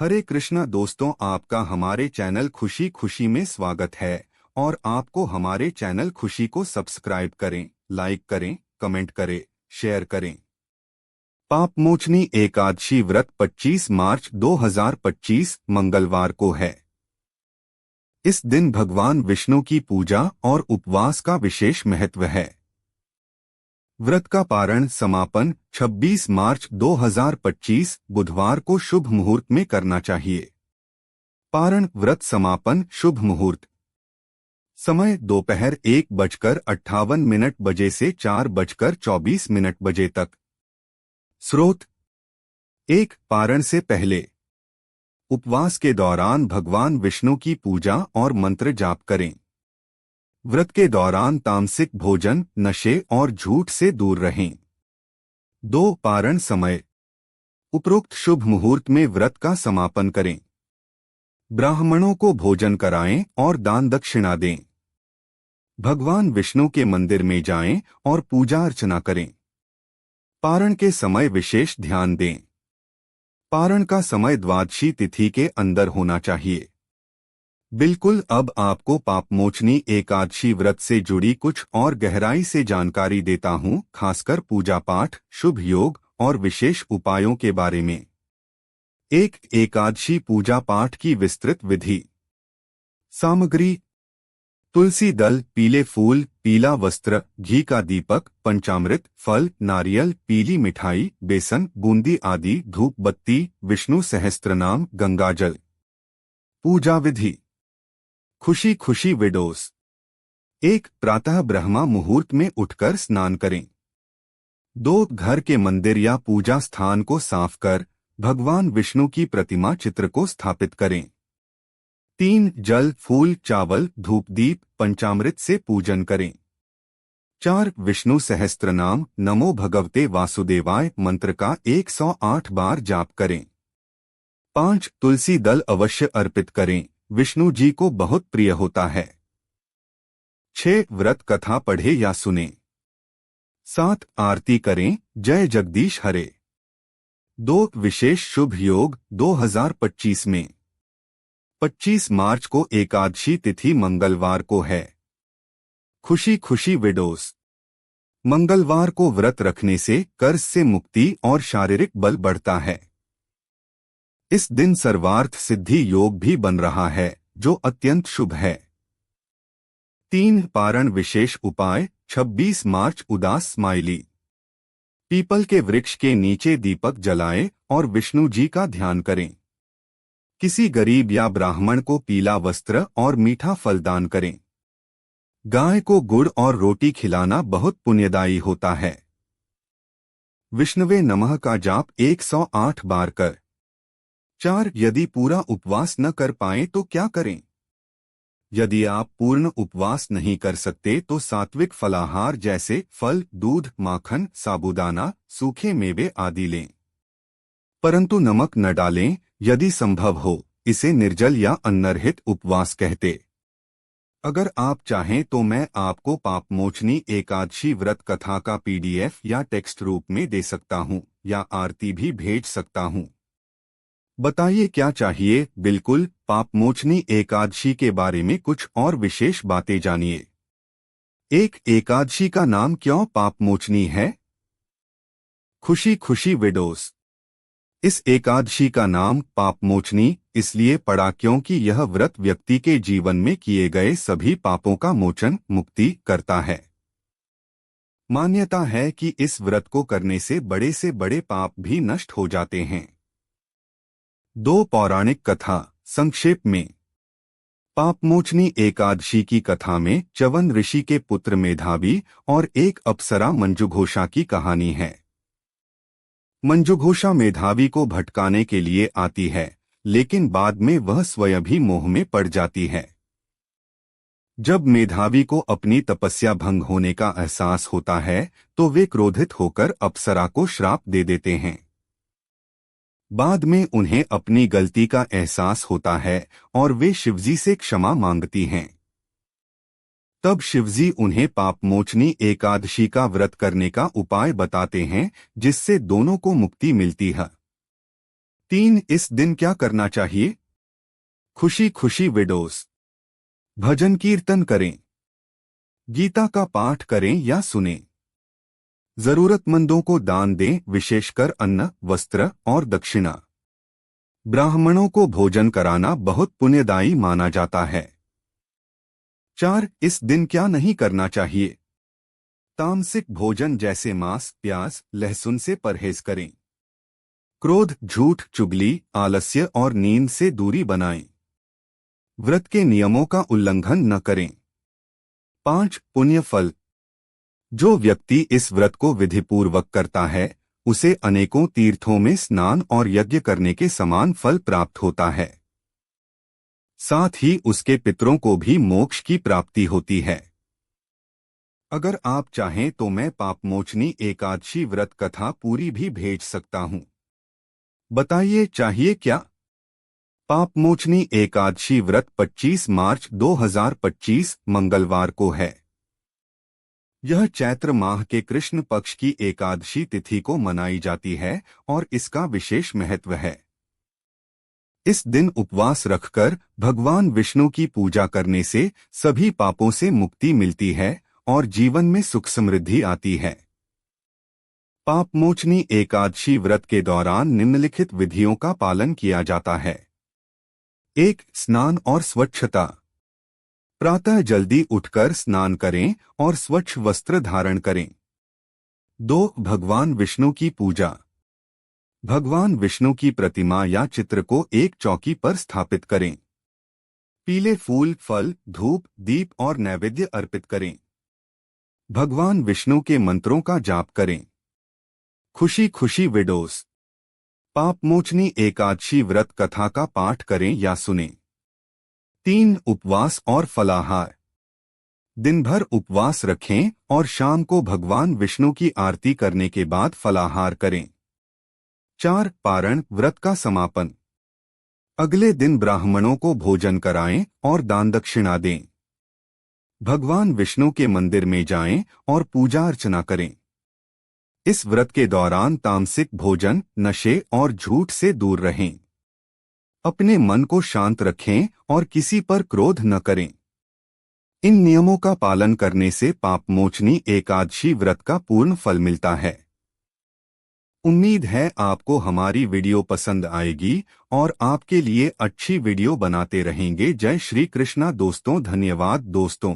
हरे कृष्णा दोस्तों, आपका हमारे चैनल खुशी खुशी में स्वागत है। और आपको हमारे चैनल खुशी को सब्सक्राइब करें, लाइक करें, कमेंट करें, शेयर करें। पापमोचनी एकादशी व्रत 25 मार्च 2025 मंगलवार को है। इस दिन भगवान विष्णु की पूजा और उपवास का विशेष महत्व है। व्रत का पारण समापन 26 मार्च 2025 बुधवार को शुभ मुहूर्त में करना चाहिए। पारण व्रत समापन शुभ मुहूर्त समय दोपहर 1:58 बजे से 4:24 बजे तक। स्रोत 1 पारण से पहले उपवास के दौरान भगवान विष्णु की पूजा और मंत्र जाप करें। व्रत के दौरान तामसिक भोजन, नशे और झूठ से दूर रहें। 2 पारण समय उपरोक्त शुभ मुहूर्त में व्रत का समापन करें। ब्राह्मणों को भोजन कराएं और दान दक्षिणा दें। भगवान विष्णु के मंदिर में जाएं और पूजा अर्चना करें। पारण के समय विशेष ध्यान दें। पारण का समय द्वादशी तिथि के अंदर होना चाहिए। बिल्कुल, अब आपको पापमोचनी एकादशी व्रत से जुड़ी कुछ और गहराई से जानकारी देता हूं, खासकर पूजा पाठ, शुभ योग और विशेष उपायों के बारे में। एकादशी पूजा पाठ की विस्तृत विधि। सामग्री: तुलसी दल, पीले फूल, पीला वस्त्र, घी का दीपक, पंचामृत, फल, नारियल, पीली मिठाई, बेसन, बूंदी आदि, धूप बत्ती, विष्णु सहस्त्रनाम, गंगाजल। पूजा विधि: खुशी खुशी विडोस। 1 प्रातः ब्रह्मा मुहूर्त में उठकर स्नान करें। 2 घर के मंदिर या पूजा स्थान को साफ कर भगवान विष्णु की प्रतिमा चित्र को स्थापित करें। 3 जल, फूल, चावल, धूप दीप, पंचामृत से पूजन करें। 4 विष्णु सहस्त्रनाम नमो भगवते वासुदेवाय मंत्र का 108 बार जाप करें। 5 तुलसी दल अवश्य अर्पित करें, विष्णु जी को बहुत प्रिय होता है। 6 व्रत कथा पढ़े या सुने। 7 आरती करें, जय जगदीश हरे। 2 विशेष शुभ योग 2025 में 25 मार्च को एकादशी तिथि मंगलवार को है। खुशी खुशी विडोस। मंगलवार को व्रत रखने से कर्ज से मुक्ति और शारीरिक बल बढ़ता है। इस दिन सर्वार्थ सिद्धि योग भी बन रहा है, जो अत्यंत शुभ है। 3 पारण विशेष उपाय 26 मार्च उदास स्माइली। पीपल के वृक्ष के नीचे दीपक जलाएं और विष्णु जी का ध्यान करें। किसी गरीब या ब्राह्मण को पीला वस्त्र और मीठा फल दान करें। गाय को गुड़ और रोटी खिलाना बहुत पुण्यदायी होता है। विष्णुवे नमः का जाप 108 बार कर। 4 यदि पूरा उपवास न कर पाएं तो क्या करें? यदि आप पूर्ण उपवास नहीं कर सकते तो सात्विक फलाहार जैसे फल, दूध, माखन, साबूदाना, सूखे मेवे आदि लें, परंतु नमक न डालें। यदि संभव हो इसे निर्जल या अन्नरहित उपवास कहते। अगर आप चाहें तो मैं आपको पापमोचनी एकादशी व्रत कथा का PDF या टेक्स्ट रूप में दे सकता हूं, या आरती भी भेज सकता हूं। बताइए क्या चाहिए। बिल्कुल, पापमोचनी एकादशी के बारे में कुछ और विशेष बातें जानिए। एकादशी का नाम क्यों पापमोचनी है? खुशी खुशी विडोस। इस एकादशी का नाम पापमोचनी इसलिए पड़ा क्योंकि यह व्रत व्यक्ति के जीवन में किए गए सभी पापों का मोचन, मुक्ति करता है। मान्यता है कि इस व्रत को करने से बड़े पाप भी नष्ट हो जाते हैं। 2 पौराणिक कथा संक्षेप में। पापमोचनी एकादशी की कथा में च्यवन ऋषि के पुत्र मेधावी और एक अप्सरा मंजुघोषा की कहानी है। मंजुघोषा मेधावी को भटकाने के लिए आती है, लेकिन बाद में वह स्वयं भी मोह में पड़ जाती है। जब मेधावी को अपनी तपस्या भंग होने का एहसास होता है तो वे क्रोधित होकर अप्सरा को श्राप दे देते हैं। बाद में उन्हें अपनी गलती का एहसास होता है और वे शिवजी से क्षमा मांगती हैं। तब शिवजी उन्हें पापमोचनी एकादशी का व्रत करने का उपाय बताते हैं, जिससे दोनों को मुक्ति मिलती है। 3 इस दिन क्या करना चाहिए? खुशी खुशी विडोस, भजन कीर्तन करें, गीता का पाठ करें या सुनें, जरूरतमंदों को दान दें, विशेषकर अन्न, वस्त्र और दक्षिणा। ब्राह्मणों को भोजन कराना बहुत पुण्यदायी माना जाता है। 4 इस दिन क्या नहीं करना चाहिए? तामसिक भोजन जैसे मांस, प्याज, लहसुन से परहेज करें। क्रोध, झूठ, चुगली, आलस्य और नींद से दूरी बनाएं। व्रत के नियमों का उल्लंघन न करें। 5 पुण्य फल, जो व्यक्ति इस व्रत को विधिपूर्वक करता है उसे अनेकों तीर्थों में स्नान और यज्ञ करने के समान फल प्राप्त होता है। साथ ही उसके पितरों को भी मोक्ष की प्राप्ति होती है। अगर आप चाहें तो मैं पापमोचनी एकादशी व्रत कथा पूरी भी भेज सकता हूं। बताइए चाहिए क्या? पापमोचनी एकादशी व्रत 25 मार्च 2025 मंगलवार को है। यह चैत्र माह के कृष्ण पक्ष की एकादशी तिथि को मनाई जाती है और इसका विशेष महत्व है। इस दिन उपवास रखकर भगवान विष्णु की पूजा करने से सभी पापों से मुक्ति मिलती है और जीवन में सुख समृद्धि आती है। पापमोचनी एकादशी व्रत के दौरान निम्नलिखित विधियों का पालन किया जाता है। 1 स्नान और स्वच्छता। प्रातः जल्दी उठकर स्नान करें और स्वच्छ वस्त्र धारण करें। 2 भगवान विष्णु की पूजा। भगवान विष्णु की प्रतिमा या चित्र को एक चौकी पर स्थापित करें। पीले फूल, फल, धूप, दीप और नैवेद्य अर्पित करें। भगवान विष्णु के मंत्रों का जाप करें। खुशी खुशी विडोस, पापमोचनी एकादशी व्रत कथा का पाठ करें या सुनें। 3 उपवास और फलाहार। दिन भर उपवास रखें और शाम को भगवान विष्णु की आरती करने के बाद फलाहार करें। 4 पारण व्रत का समापन। अगले दिन ब्राह्मणों को भोजन कराएं और दान दक्षिणा दें। भगवान विष्णु के मंदिर में जाएं और पूजा अर्चना करें। इस व्रत के दौरान तामसिक भोजन, नशे और झूठ से दूर रहें। अपने मन को शांत रखें और किसी पर क्रोध न करें। इन नियमों का पालन करने से पापमोचनी एकादशी व्रत का पूर्ण फल मिलता है। उम्मीद है आपको हमारी वीडियो पसंद आएगी और आपके लिए अच्छी वीडियो बनाते रहेंगे। जय श्री कृष्णा दोस्तों, धन्यवाद दोस्तों।